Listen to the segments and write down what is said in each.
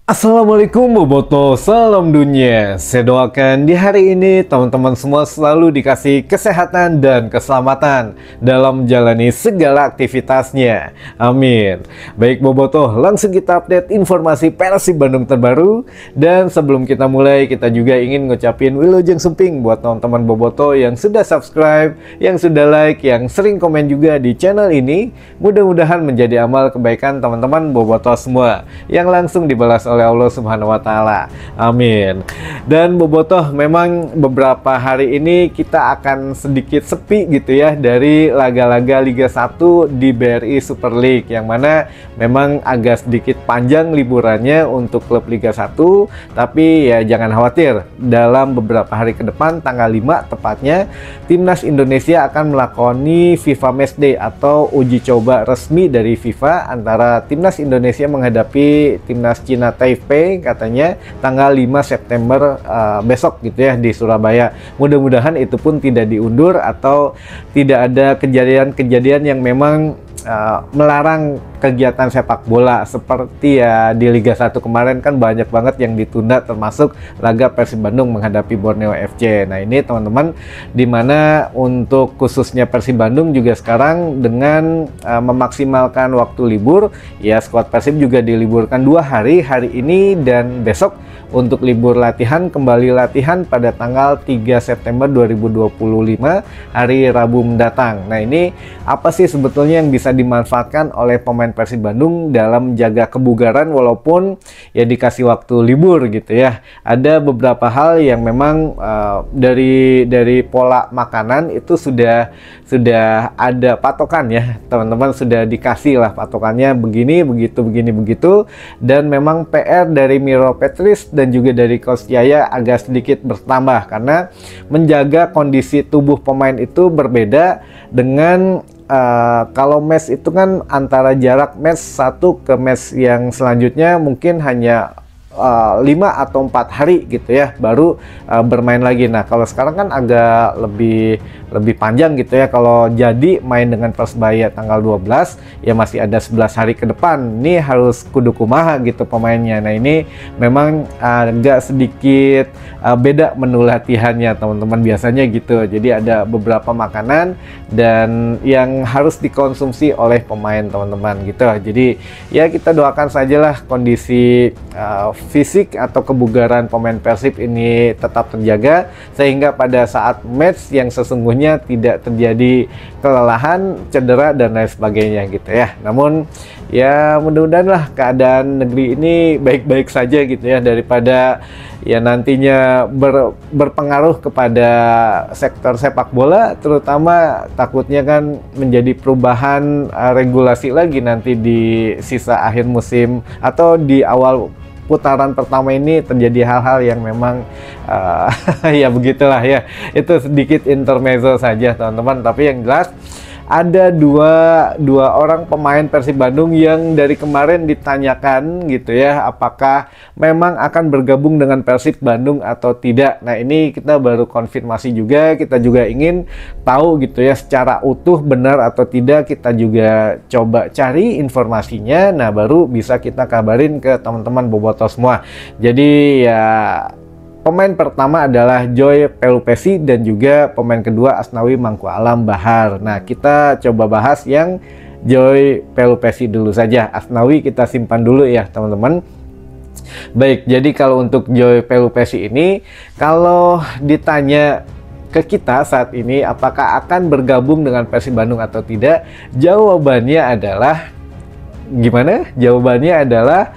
Assalamualaikum Boboto, salam dunia. Saya doakan di hari ini teman-teman semua selalu dikasih kesehatan dan keselamatan dalam menjalani segala aktivitasnya. Amin. Baik Boboto, langsung kita update informasi Persib Bandung terbaru. Dan sebelum kita mulai, kita juga ingin ngucapin Wilujeng Sumping buat teman-teman Boboto yang sudah subscribe, yang sudah like, yang sering komen juga di channel ini. Mudah-mudahan menjadi amal kebaikan teman-teman Boboto semua yang langsung dibalas oleh Allah Subhanahu wa Ta'ala. Amin. Dan Bobotoh, memang beberapa hari ini kita akan sedikit sepi gitu ya dari laga-laga Liga 1 di BRI Super League, yang mana memang agak sedikit panjang liburannya untuk klub Liga 1. Tapi ya jangan khawatir, dalam beberapa hari ke depan, tanggal 5 tepatnya, Timnas Indonesia akan melakoni FIFA Matchday atau uji coba resmi dari FIFA antara Timnas Indonesia menghadapi Timnas Cina Taipei, katanya tanggal 5 September besok gitu ya di Surabaya. Mudah-mudahan itu pun tidak diundur atau tidak ada kejadian-kejadian yang memang melarang kegiatan sepak bola seperti ya di Liga 1 kemarin kan banyak banget yang ditunda, termasuk laga Persib Bandung menghadapi Borneo FC. Nah ini teman-teman, dimana untuk khususnya Persib Bandung juga sekarang dengan memaksimalkan waktu libur, ya skuad Persib juga diliburkan 2 hari, hari ini dan besok, untuk libur latihan, kembali latihan pada tanggal 3 September 2025 hari Rabu mendatang. Nah ini apa sih sebetulnya yang bisa dimanfaatkan oleh pemain Persib Bandung dalam menjaga kebugaran walaupun ya dikasih waktu libur gitu ya? Ada beberapa hal yang memang dari pola makanan itu sudah ada patokan ya teman-teman, sudah dikasih lah patokannya begini, begitu, dan memang PR dari Miro Petrus dan juga dari Coach Yaya agak sedikit bertambah karena menjaga kondisi tubuh pemain itu berbeda dengan kalau match itu kan antara jarak match satu ke match yang selanjutnya mungkin hanya 5 atau 4 hari gitu ya baru bermain lagi. Nah kalau sekarang kan agak lebih panjang gitu ya. Kalau jadi main dengan Persebaya tanggal 12 ya masih ada 11 hari ke depan, ini harus kudu kumaha gitu pemainnya. Nah ini memang agak sedikit beda menu latihannya teman-teman biasanya gitu. Jadi ada beberapa makanan dan yang harus dikonsumsi oleh pemain teman-teman gitu. Jadi ya kita doakan sajalah kondisi fisik atau kebugaran pemain Persib ini tetap terjaga sehingga pada saat match yang sesungguhnya tidak terjadi kelelahan, cedera dan lain sebagainya gitu ya. Namun ya mudah-mudahan lah keadaan negeri ini baik-baik saja gitu ya, daripada ya nantinya berpengaruh kepada sektor sepak bola, terutama takutnya kan menjadi perubahan regulasi lagi nanti di sisa akhir musim atau di awal putaran pertama ini terjadi hal-hal yang memang ya begitulah ya. Itu sedikit intermezzo saja teman-teman, tapi yang jelas ada dua orang pemain Persib Bandung yang dari kemarin ditanyakan gitu ya, apakah memang akan bergabung dengan Persib Bandung atau tidak. Nah ini kita baru konfirmasi juga, kita juga ingin tahu gitu ya secara utuh benar atau tidak, kita juga coba cari informasinya. Nah baru bisa kita kabarin ke teman-teman Boboto semua. Jadi ya pemain pertama adalah Joy Pelupesi dan juga pemain kedua Asnawi Mangku Alam Bahar. Nah kita coba bahas yang Joy Pelupesi dulu saja. Asnawi kita simpan dulu ya teman-teman. Baik, jadi kalau untuk Joy Pelupesi ini, kalau ditanya ke kita saat ini apakah akan bergabung dengan Persib Bandung atau tidak, jawabannya adalah gimana? Jawabannya adalah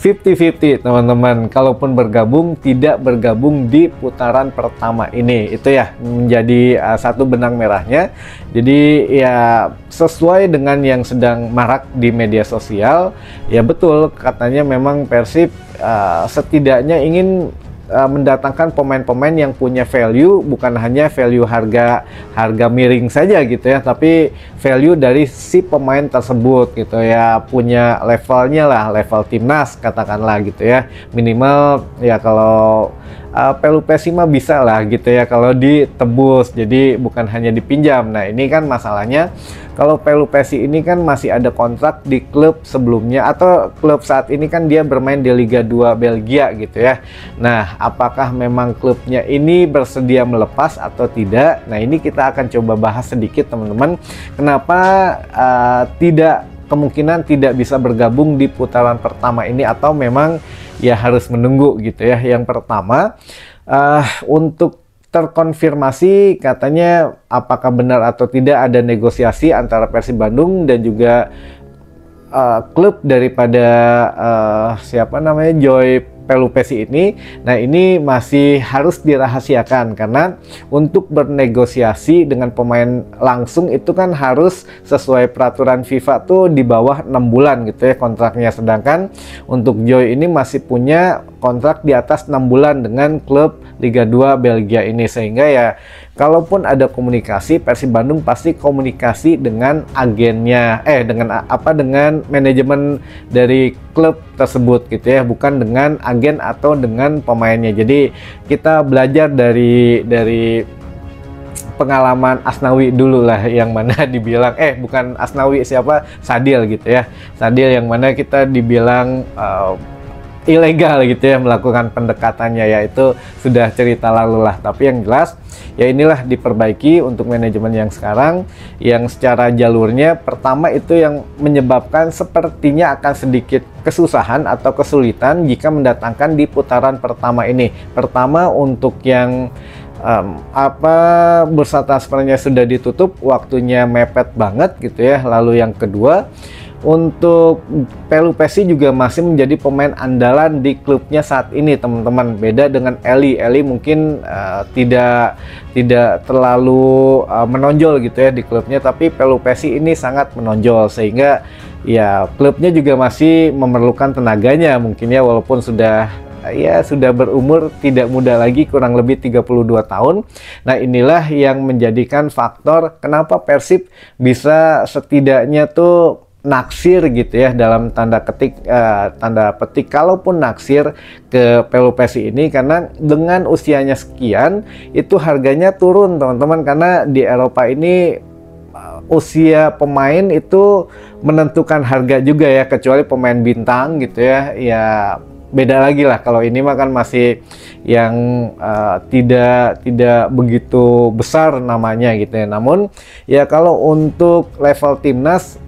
50-50 teman-teman. Kalaupun bergabung, tidak bergabung di putaran pertama ini. Itu ya menjadi satu benang merahnya. Jadi ya sesuai dengan yang sedang marak di media sosial, ya betul katanya memang Persib setidaknya ingin mendatangkan pemain-pemain yang punya value, bukan hanya value harga miring saja gitu ya, tapi value dari si pemain tersebut gitu ya, punya levelnya lah, level timnas katakanlah gitu ya, minimal ya kalau Pelupesi mah bisa lah gitu ya kalau ditebus, jadi bukan hanya dipinjam. Nah ini kan masalahnya kalau Pelupesi ini kan masih ada kontrak di klub sebelumnya, atau klub saat ini kan dia bermain di Liga 2 Belgia gitu ya. Nah, apakah memang klubnya ini bersedia melepas atau tidak? Nah, ini kita akan coba bahas sedikit teman-teman. Kenapa kemungkinan tidak bisa bergabung di putaran pertama ini, atau memang ya harus menunggu gitu ya. Yang pertama, untuk terkonfirmasi katanya apakah benar atau tidak ada negosiasi antara Persib Bandung dan juga klub daripada siapa namanya Joy Pelupesi ini. Nah, ini masih harus dirahasiakan karena untuk bernegosiasi dengan pemain langsung itu kan harus sesuai peraturan FIFA tuh di bawah 6 bulan gitu ya kontraknya, sedangkan untuk Joy ini masih punya kontrak di atas 6 bulan dengan klub Liga 2 Belgia ini, sehingga ya kalaupun ada komunikasi, Persib Bandung pasti komunikasi dengan agennya, dengan manajemen dari klub tersebut gitu ya, bukan dengan agen atau dengan pemainnya. Jadi kita belajar dari pengalaman Asnawi dulu lah, yang mana dibilang bukan Asnawi, siapa, Sadil gitu ya, Sadil, yang mana kita dibilang ilegal gitu ya melakukan pendekatannya, yaitu sudah cerita lalu lah. Tapi yang jelas ya inilah diperbaiki untuk manajemen yang sekarang, yang secara jalurnya pertama itu yang menyebabkan sepertinya akan sedikit kesusahan atau kesulitan jika mendatangkan di putaran pertama ini. Pertama, untuk yang bursa transfernya sudah ditutup, waktunya mepet banget gitu ya. Lalu yang kedua, untuk Pelupesi juga masih menjadi pemain andalan di klubnya saat ini teman-teman. Beda dengan Eli mungkin tidak terlalu menonjol gitu ya di klubnya, tapi Pelupesi ini sangat menonjol, sehingga ya klubnya juga masih memerlukan tenaganya mungkin ya, walaupun sudah berumur tidak muda lagi, kurang lebih 32 tahun. Nah, inilah yang menjadikan faktor kenapa Persib bisa setidaknya tuh naksir gitu ya, dalam tanda petik kalaupun naksir ke Pelupesi ini, karena dengan usianya sekian itu harganya turun teman-teman, karena di Eropa ini usia pemain itu menentukan harga juga ya, kecuali pemain bintang gitu ya. Ya beda lagi lah, kalau ini mah kan masih yang tidak begitu besar namanya gitu ya. Namun ya kalau untuk level timnas,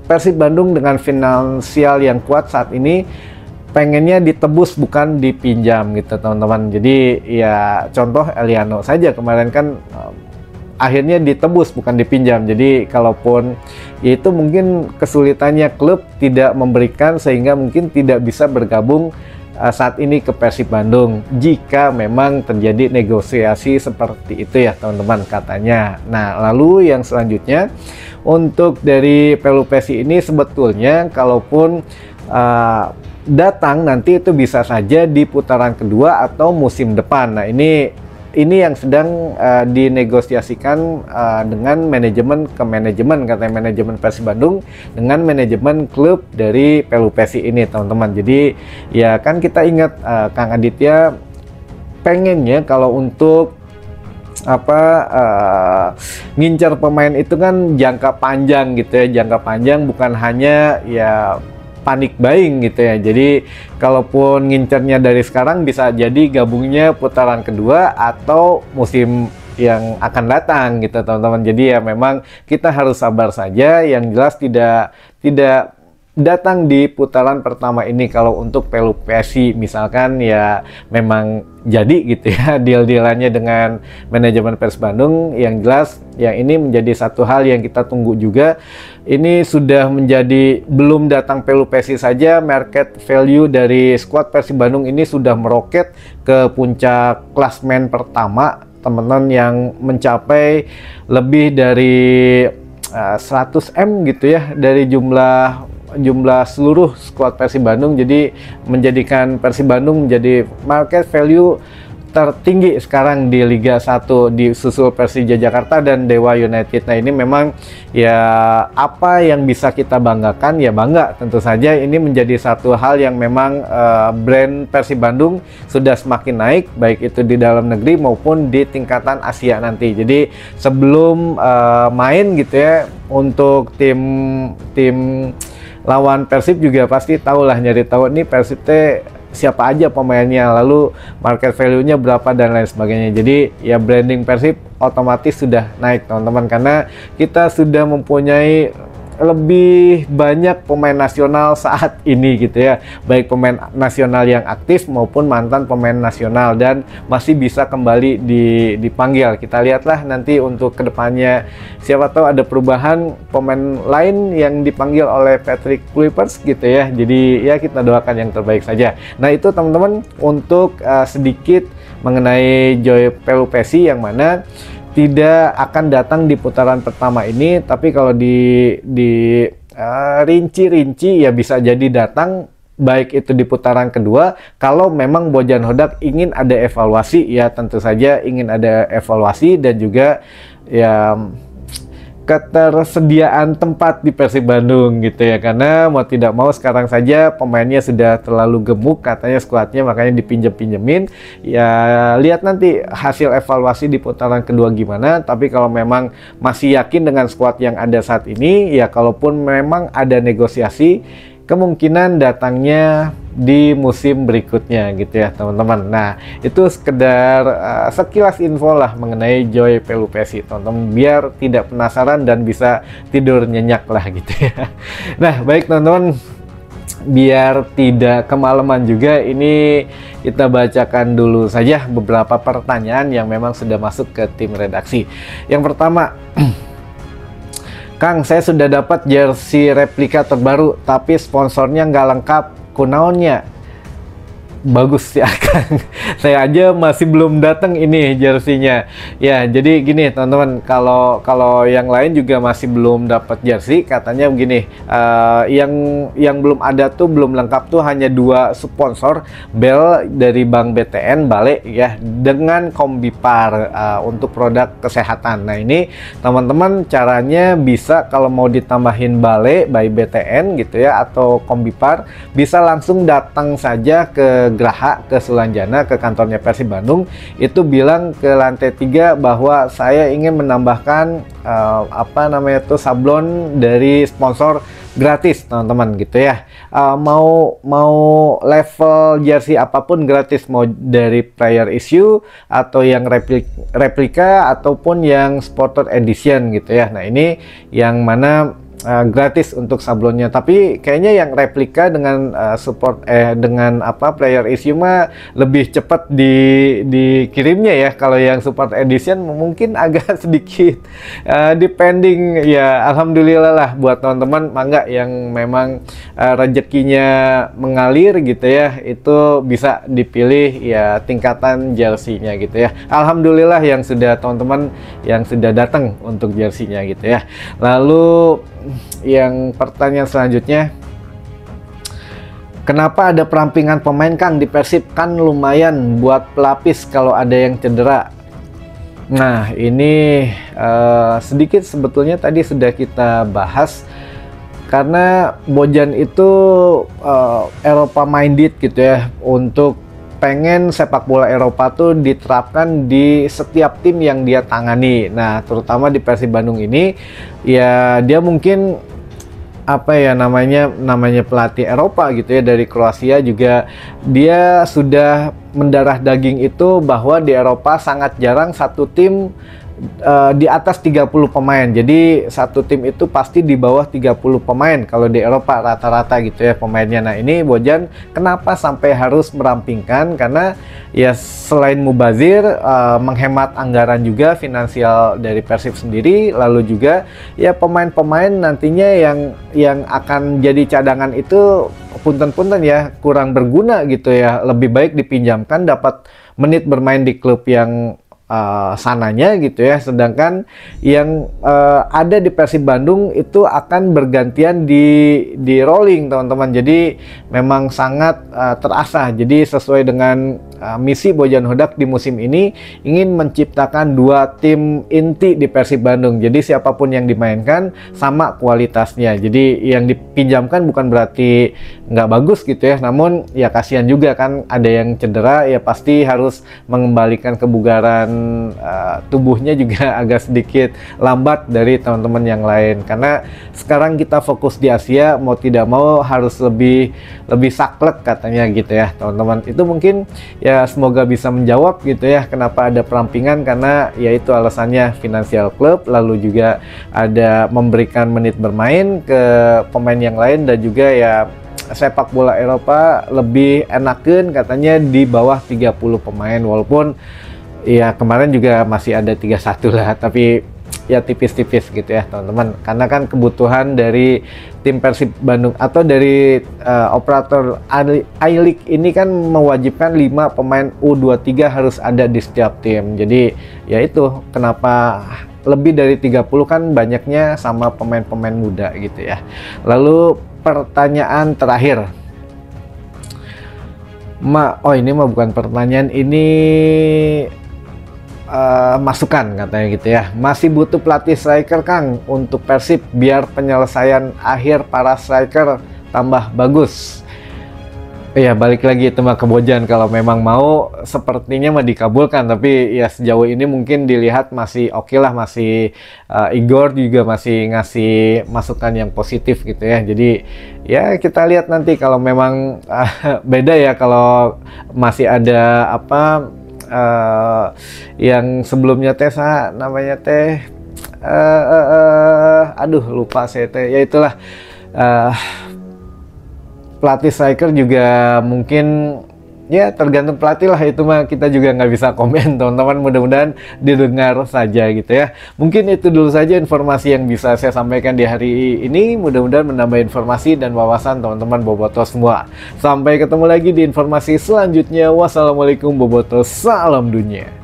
Persib Bandung dengan finansial yang kuat saat ini pengennya ditebus bukan dipinjam gitu teman-teman. Jadi ya contoh Eliano saja kemarin kan akhirnya ditebus bukan dipinjam. Jadi kalaupun ya itu mungkin kesulitannya klub tidak memberikan, sehingga mungkin tidak bisa bergabung saat ini ke Persib Bandung jika memang terjadi negosiasi seperti itu ya teman-teman katanya. Nah, lalu yang selanjutnya untuk dari Pelupesi ini sebetulnya kalaupun datang nanti itu bisa saja di putaran kedua atau musim depan. Nah, ini yang sedang dinegosiasikan dengan manajemen katanya manajemen Persib Bandung dengan manajemen klub dari Pelupesi ini teman-teman. Jadi ya kan kita ingat Kang Aditya pengennya kalau untuk ngincar pemain itu kan jangka panjang gitu ya, jangka panjang, bukan hanya ya panik buying gitu ya. Jadi kalaupun ngincernya dari sekarang bisa jadi gabungnya putaran kedua atau musim yang akan datang gitu teman-teman. Jadi ya memang kita harus sabar saja, yang jelas tidak datang di putaran pertama ini. Kalau untuk Pelupesi misalkan ya memang jadi gitu ya deal-dealannya dengan manajemen Persib Bandung, yang jelas yang ini menjadi satu hal yang kita tunggu juga. Ini sudah menjadi, belum datang Pelupesi saja, market value dari skuad Persib Bandung ini sudah meroket ke puncak klasmen pertama teman-teman, yang mencapai lebih dari 100 M gitu ya dari jumlah seluruh skuad Persib Bandung. Jadi menjadikan Persib Bandung menjadi market value tertinggi sekarang di Liga 1, disusul Persija Jakarta dan Dewa United. Nah, ini memang ya apa yang bisa kita banggakan, ya bangga tentu saja. Ini menjadi satu hal yang memang brand Persib Bandung sudah semakin naik, baik itu di dalam negeri maupun di tingkatan Asia nanti. Jadi sebelum main gitu ya, untuk tim lawan Persib juga pasti tahulah, nyari tahu nih Persib teh siapa aja pemainnya, lalu market value-nya berapa dan lain sebagainya. Jadi ya branding Persib otomatis sudah naik teman-teman, karena kita sudah mempunyai lebih banyak pemain nasional saat ini gitu ya, baik pemain nasional yang aktif maupun mantan pemain nasional, dan masih bisa kembali dipanggil. Kita lihatlah nanti untuk kedepannya, siapa tahu ada perubahan pemain lain yang dipanggil oleh Patrick Kluivert gitu ya. Jadi ya kita doakan yang terbaik saja. Nah, itu teman-teman untuk sedikit mengenai Joy Pelupessy, yang mana tidak akan datang di putaran pertama ini, tapi kalau di rinci-rinci ya bisa jadi datang, baik itu di putaran kedua. Kalau memang Bojan Hodak ingin ada evaluasi, ya tentu saja ingin ada evaluasi, dan juga ya ketersediaan tempat di Persib Bandung gitu ya, karena mau tidak mau sekarang saja pemainnya sudah terlalu gemuk katanya skuadnya, makanya dipinjem-pinjemin. Ya lihat nanti hasil evaluasi di putaran kedua gimana, tapi kalau memang masih yakin dengan skuad yang ada saat ini, ya kalaupun memang ada negosiasi, kemungkinan datangnya di musim berikutnya gitu ya teman-teman. Nah, itu sekedar sekilas info lah mengenai Joy Pelupessy teman-teman, biar tidak penasaran dan bisa tidur nyenyak lah gitu ya. Nah, baik teman-teman, biar tidak kemalaman juga, ini kita bacakan dulu saja beberapa pertanyaan yang memang sudah masuk ke tim redaksi. Yang pertama, Kang, saya sudah dapat jersey replika terbaru, tapi sponsornya nggak lengkap, kunaonnya? Bagus ya Kang. Saya aja masih belum datang ini jersinya. Ya, jadi gini teman-teman, kalau yang lain juga masih belum dapat jersey, katanya begini, yang belum ada tuh, belum lengkap tuh hanya 2 sponsor, Bel dari Bank BTN, Bale ya, dengan Kombipar untuk produk kesehatan. Nah, ini teman-teman caranya bisa kalau mau ditambahin Bale by BTN gitu ya, atau Kombipar, bisa langsung datang saja ke Graha, ke Sulanjana, ke kantornya Persib Bandung, itu bilang ke lantai 3 bahwa saya ingin menambahkan sablon dari sponsor gratis teman-teman gitu ya. Mau level jersey apapun gratis, mau dari player issue atau yang replika ataupun yang sporter edition gitu ya. Nah, ini yang mana gratis untuk sablonnya, tapi kayaknya yang replika dengan player issue mah lebih cepat dikirimnya ya. Kalau yang support edition mungkin agak sedikit depending ya. Alhamdulillah lah buat teman-teman mangga yang memang rezekinya mengalir gitu ya, itu bisa dipilih ya tingkatan jersey-nya gitu ya. Alhamdulillah yang sudah teman-teman yang sudah datang untuk jersey-nya gitu ya. Lalu yang pertanyaan selanjutnya, kenapa ada perampingan pemain Kang di Persib? Kan lumayan buat pelapis kalau ada yang cedera. Nah, ini sedikit sebetulnya tadi sudah kita bahas, karena Bojan itu Eropa minded gitu ya, untuk pengen sepak bola Eropa tuh diterapkan di setiap tim yang dia tangani. Nah, terutama di Persib Bandung ini, ya dia mungkin namanya pelatih Eropa gitu ya, dari Kroasia juga, dia sudah mendarah daging itu bahwa di Eropa sangat jarang satu tim di atas 30 pemain. Jadi satu tim itu pasti di bawah 30 pemain kalau di Eropa rata-rata gitu ya pemainnya. Nah, ini Bojan kenapa sampai harus merampingkan? Karena ya selain mubazir, menghemat anggaran juga finansial dari Persib sendiri, lalu juga ya pemain-pemain nantinya yang akan jadi cadangan itu punten-punten ya kurang berguna gitu ya. Lebih baik dipinjamkan, dapat menit bermain di klub yang sananya gitu ya, sedangkan yang ada di Persib Bandung itu akan bergantian di rolling teman-teman. Jadi memang sangat terasa. Jadi sesuai dengan misi Bojan Hodak di musim ini, ingin menciptakan 2 tim inti di Persib Bandung. Jadi siapapun yang dimainkan sama kualitasnya. Jadi yang dipinjamkan bukan berarti nggak bagus gitu ya, namun ya kasihan juga kan ada yang cedera, ya pasti harus mengembalikan kebugaran tubuhnya juga agak sedikit lambat dari teman-teman yang lain. Karena sekarang kita fokus di Asia, mau tidak mau harus lebih saklek katanya gitu ya teman-teman. Itu mungkin ya semoga bisa menjawab gitu ya kenapa ada perampingan, karena yaitu alasannya finansial klub, lalu juga ada memberikan menit bermain ke pemain yang lain, dan juga ya sepak bola Eropa lebih enakan katanya di bawah 30 pemain, walaupun ya kemarin juga masih ada 31 lah, tapi ya tipis-tipis gitu ya teman-teman, karena kan kebutuhan dari tim Persib Bandung atau dari operator I-League ini kan mewajibkan 5 pemain U23 harus ada di setiap tim. Jadi ya itu kenapa lebih dari 30 kan banyaknya sama pemain-pemain muda gitu ya. Lalu pertanyaan terakhir, ini mah bukan pertanyaan, ini masukan katanya gitu ya. Masih butuh pelatih striker Kang untuk Persib biar penyelesaian akhir para striker tambah bagus. Ya balik lagi itu mah ke Bojan, kalau memang mau sepertinya mah dikabulkan, tapi ya sejauh ini mungkin dilihat masih oke lah, masih Igor juga masih ngasih masukan yang positif gitu ya. Jadi ya kita lihat nanti kalau memang beda ya, kalau masih ada apa yang sebelumnya teh namanya teh aduh lupa saya teh, ya itulah pelatih striker juga mungkin ya tergantung pelatih lah, itu mah kita juga nggak bisa komen teman-teman, mudah-mudahan didengar saja gitu ya. Mungkin itu dulu saja informasi yang bisa saya sampaikan di hari ini, mudah-mudahan menambah informasi dan wawasan teman-teman bobotoh semua. Sampai ketemu lagi di informasi selanjutnya. Wassalamualaikum bobotoh, salam dunia.